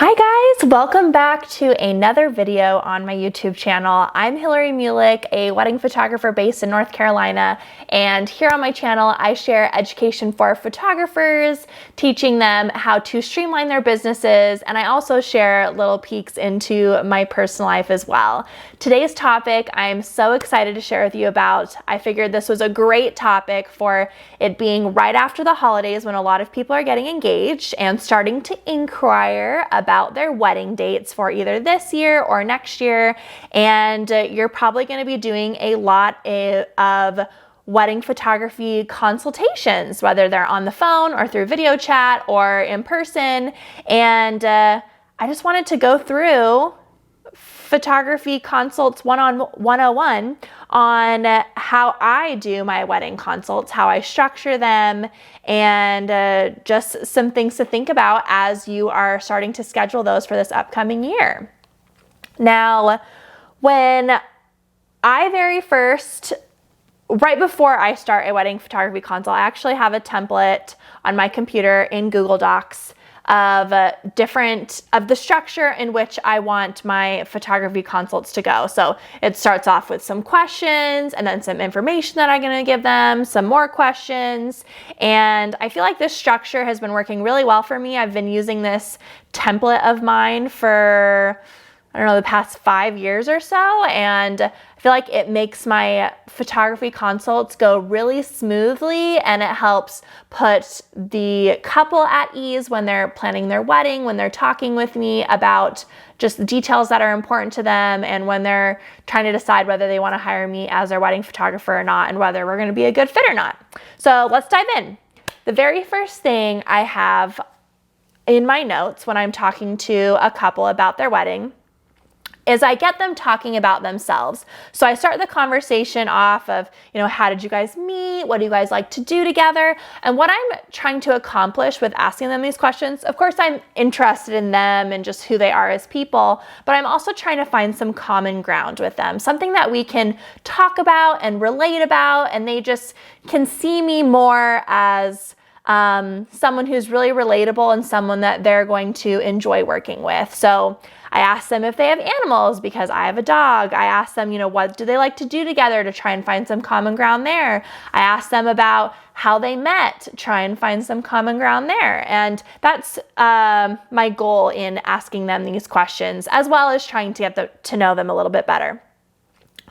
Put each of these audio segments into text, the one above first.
Hi guys, welcome back to another video on my YouTube channel. I'm Hillary Mulick, a wedding photographer based in North Carolina, and here on my channel I share education for photographers, teaching them how to streamline their businesses, and I also share little peeks into my personal life as well. Today's topic I'm so excited to share with you about. I figured this was a great topic for it being right after the holidays when a lot of people are getting engaged and starting to inquire about their wedding dates for either this year or next year. And you're probably going to be doing a lot of wedding photography consultations, whether they're on the phone or through video chat or in person. And I just wanted to go through Photography Consults 101 on how I do my wedding consults, how I structure them, and just some things to think about as you are starting to schedule those for this upcoming year. Now, when I right before I start a wedding photography consult, I actually have a template on my computer in Google Docs of the structure in which I want my photography consults to go. So it starts off with some questions and then some information that I'm going to give them, some more questions. And I feel like this structure has been working really well for me. I've been using this template of mine for, I don't know, the past 5 years or so. And I feel like it makes my photography consults go really smoothly, and it helps put the couple at ease when they're planning their wedding, when they're talking with me about just details that are important to them, and when they're trying to decide whether they want to hire me as their wedding photographer or not, and whether we're going to be a good fit or not. So let's dive in. The very first thing I have in my notes when I'm talking to a couple about their wedding is I get them talking about themselves. So I start the conversation off of, how did you guys meet? What do you guys like to do together? And what I'm trying to accomplish with asking them these questions, of course, I'm interested in them and just who they are as people, but I'm also trying to find some common ground with them, something that we can talk about and relate about, and they just can see me more as someone who's really relatable and someone that they're going to enjoy working with. So I asked them if they have animals because I have a dog. I asked them, what do they like to do together to try and find some common ground there. I asked them about how they met, try and find some common ground there. And that's my goal in asking them these questions, as well as trying to get to know them a little bit better.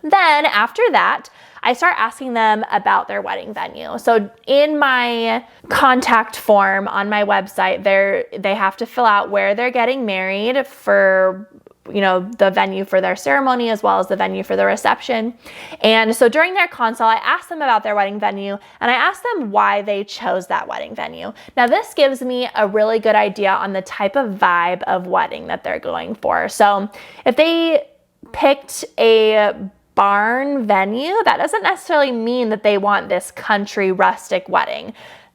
Then after that, I start asking them about their wedding venue. So in my contact form on my website, they have to fill out where they're getting married for, the venue for their ceremony as well as the venue for the reception. And so during their consult, I asked them about their wedding venue, and I asked them why they chose that wedding venue. Now this gives me a really good idea on the type of vibe of wedding that they're going for. So if they picked a barn venue, that doesn't necessarily mean that they want this country rustic wedding.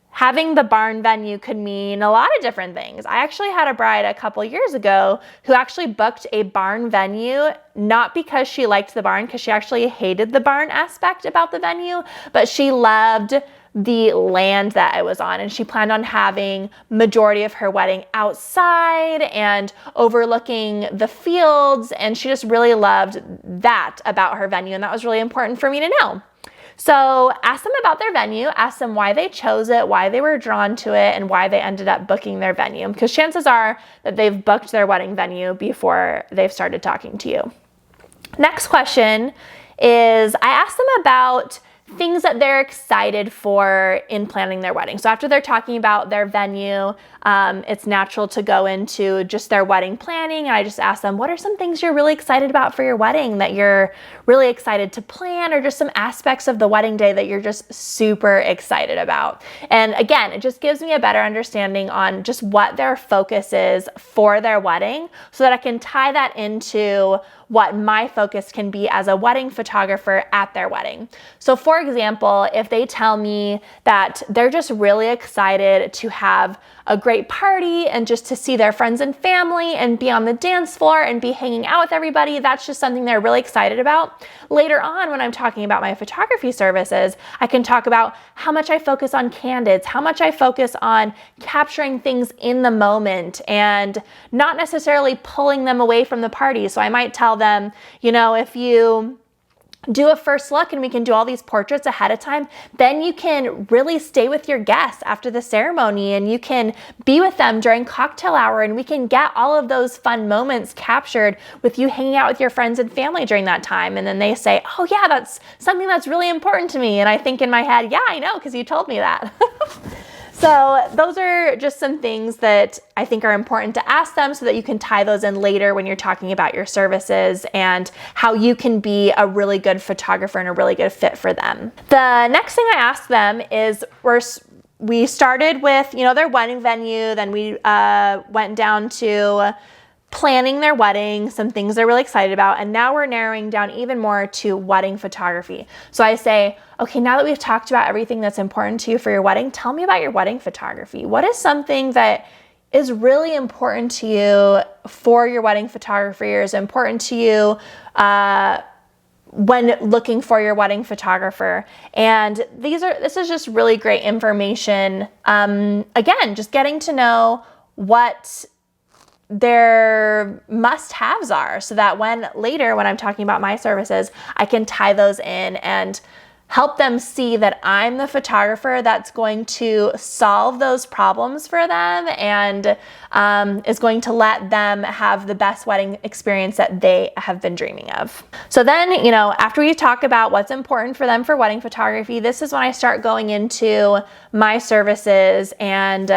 Having the barn venue could mean a lot of different things. I actually had a bride a couple years ago who actually booked a barn venue, not because she liked the barn, because she actually hated the barn aspect about the venue, but she loved the land that I was on, and she planned on having majority of her wedding outside and overlooking the fields, and she just really loved that about her venue, and that was really important for me to know. So ask them about their venue, ask them why they chose it, why they were drawn to it, and why they ended up booking their venue, because chances are that they've booked their wedding venue before they've started talking to you. Next question is I asked them about things that they're excited for in planning their wedding. So after they're talking about their venue, it's natural to go into just their wedding planning. And I just ask them, what are some things you're really excited about for your wedding that you're really excited to plan, or just some aspects of the wedding day that you're just super excited about? And again, it just gives me a better understanding on just what their focus is for their wedding, so that I can tie that into what my focus can be as a wedding photographer at their wedding. So for example, if they tell me that they're just really excited to have a great party and just to see their friends and family and be on the dance floor and be hanging out with everybody, that's just something they're really excited about. Later on, when I'm talking about my photography services, I can talk about how much I focus on candids, how much I focus on capturing things in the moment and not necessarily pulling them away from the party. So I might tell them, if you do a first look and we can do all these portraits ahead of time, then you can really stay with your guests after the ceremony and you can be with them during cocktail hour and we can get all of those fun moments captured with you hanging out with your friends and family during that time. And then they say, oh yeah, that's something that's really important to me. And I think in my head, yeah, I know, because you told me that. So those are just some things that I think are important to ask them so that you can tie those in later when you're talking about your services and how you can be a really good photographer and a really good fit for them. The next thing I ask them is we started with, their wedding venue, then we went down to planning their wedding, some things they're really excited about, and now we're narrowing down even more to wedding photography. So I say, okay, now that we've talked about everything that's important to you for your wedding, tell me about your wedding photography. What is something that is really important to you for your wedding photography or is important to you when looking for your wedding photographer? And this is just really great information. Again, just getting to know what their must-haves are so that when I'm talking about my services, I can tie those in and help them see that I'm the photographer that's going to solve those problems for them and is going to let them have the best wedding experience that they have been dreaming of. So then, after we talk about what's important for them for wedding photography, this is when I start going into my services and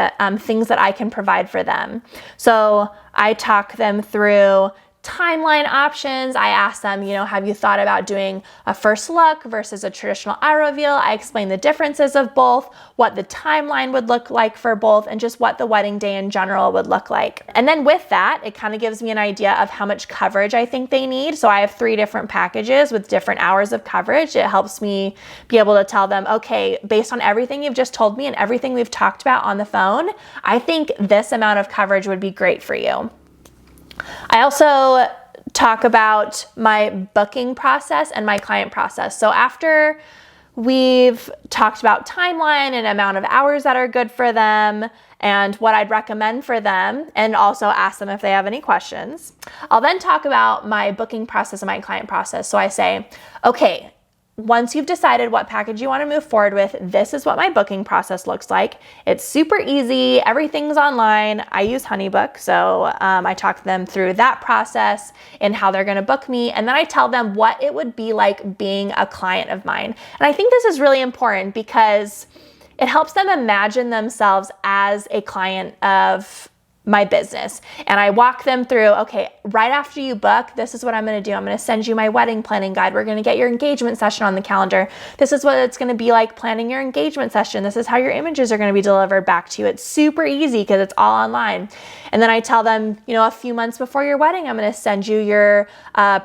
things that I can provide for them. So I talk them through timeline options. I ask them, have you thought about doing a first look versus a traditional eye reveal? I explain the differences of both, what the timeline would look like for both, and just what the wedding day in general would look like. And then with that, it kind of gives me an idea of how much coverage I think they need. So I have 3 different packages with different hours of coverage. It helps me be able to tell them, okay, based on everything you've just told me and everything we've talked about on the phone, I think this amount of coverage would be great for you. I also talk about my booking process and my client process. So after we've talked about timeline and amount of hours that are good for them and what I'd recommend for them, and also ask them if they have any questions, I'll then talk about my booking process and my client process. So I say, okay, once you've decided what package you want to move forward with, this is what my booking process looks like. It's super easy. Everything's online. I use HoneyBook, so I talk them through that process and how they're going to book me. And then I tell them what it would be like being a client of mine. And I think this is really important because it helps them imagine themselves as a client of my business. And I walk them through, okay, right after you book, this is what I'm going to do. I'm going to send you my wedding planning guide. We're going to get your engagement session on the calendar. This is what it's going to be like planning your engagement session. This is how your images are going to be delivered back to you. It's super easy because it's all online. And then I tell them, a few months before your wedding, I'm going to send you your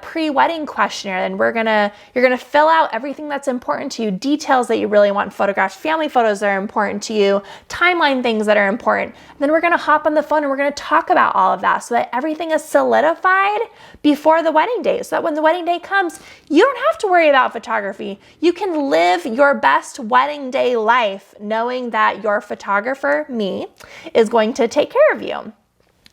pre-wedding questionnaire. And you're going to fill out everything that's important to you, details that you really want photographed, family photos that are important to you, timeline things that are important. And then we're going to hop on the phone and we're going to talk about all of that so that everything is solidified before the wedding day. So that when the wedding day comes, you don't have to worry about photography. You can live your best wedding day life knowing that your photographer, me, is going to take care of you.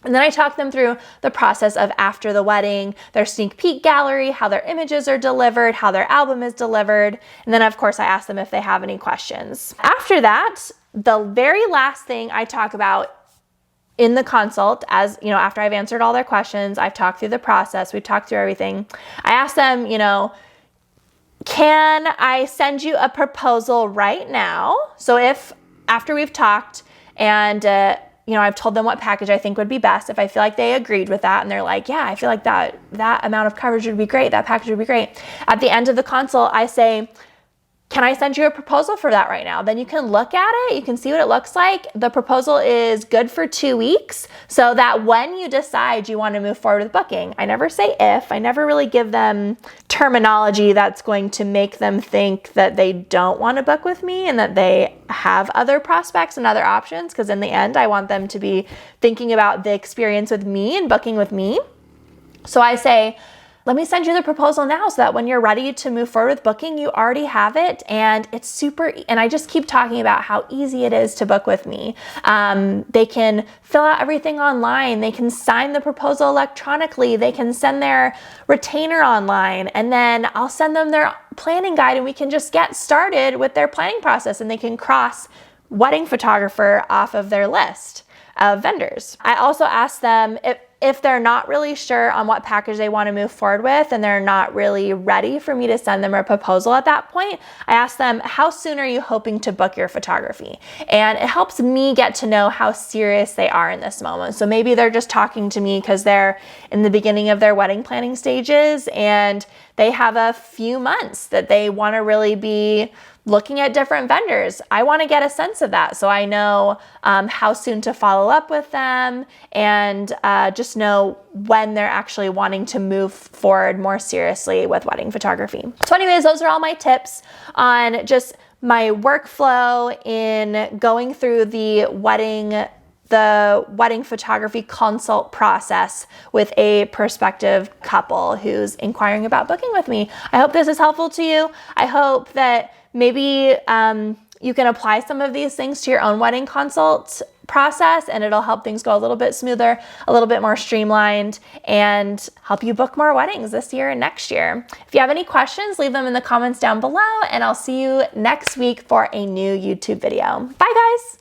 And then I talk them through the process of after the wedding, their sneak peek gallery, how their images are delivered, how their album is delivered. And then of course I ask them if they have any questions. After that, the very last thing I talk about in the consult, as after I've answered all their questions, I've talked through the process, we've talked through everything. I ask them, can I send you a proposal right now? So if after we've talked and I've told them what package I think would be best, if I feel like they agreed with that and they're like, yeah, I feel like that amount of coverage would be great, that package would be great. At the end of the consult, I say, can I send you a proposal for that right now? Then you can look at it, you can see what it looks like. The proposal is good for 2 weeks so that when you decide you want to move forward with booking, I never say if, I never really give them terminology that's going to make them think that they don't want to book with me and that they have other prospects and other options, because in the end, I want them to be thinking about the experience with me and booking with me. So I say, let me send you the proposal now so that when you're ready to move forward with booking, you already have it, and it's super, and I just keep talking about how easy it is to book with me. They can fill out everything online. They can sign the proposal electronically. They can send their retainer online, and then I'll send them their planning guide and we can just get started with their planning process, and they can cross wedding photographer off of their list of vendors. I also ask them if they're not really sure on what package they want to move forward with and they're not really ready for me to send them a proposal at that point, I ask them, how soon are you hoping to book your photography? And it helps me get to know how serious they are in this moment. So maybe they're just talking to me because they're in the beginning of their wedding planning stages and they have a few months that they want to really be looking at different vendors. I want to get a sense of that so I know how soon to follow up with them and just know when they're actually wanting to move forward more seriously with wedding photography. So anyways, those are all my tips on just my workflow in going through the wedding photography consult process with a prospective couple who's inquiring about booking with me. I hope this is helpful to you. I hope that maybe you can apply some of these things to your own wedding consult process and it'll help things go a little bit smoother, a little bit more streamlined, and help you book more weddings this year and next year. If you have any questions, leave them in the comments down below, and I'll see you next week for a new YouTube video. Bye guys!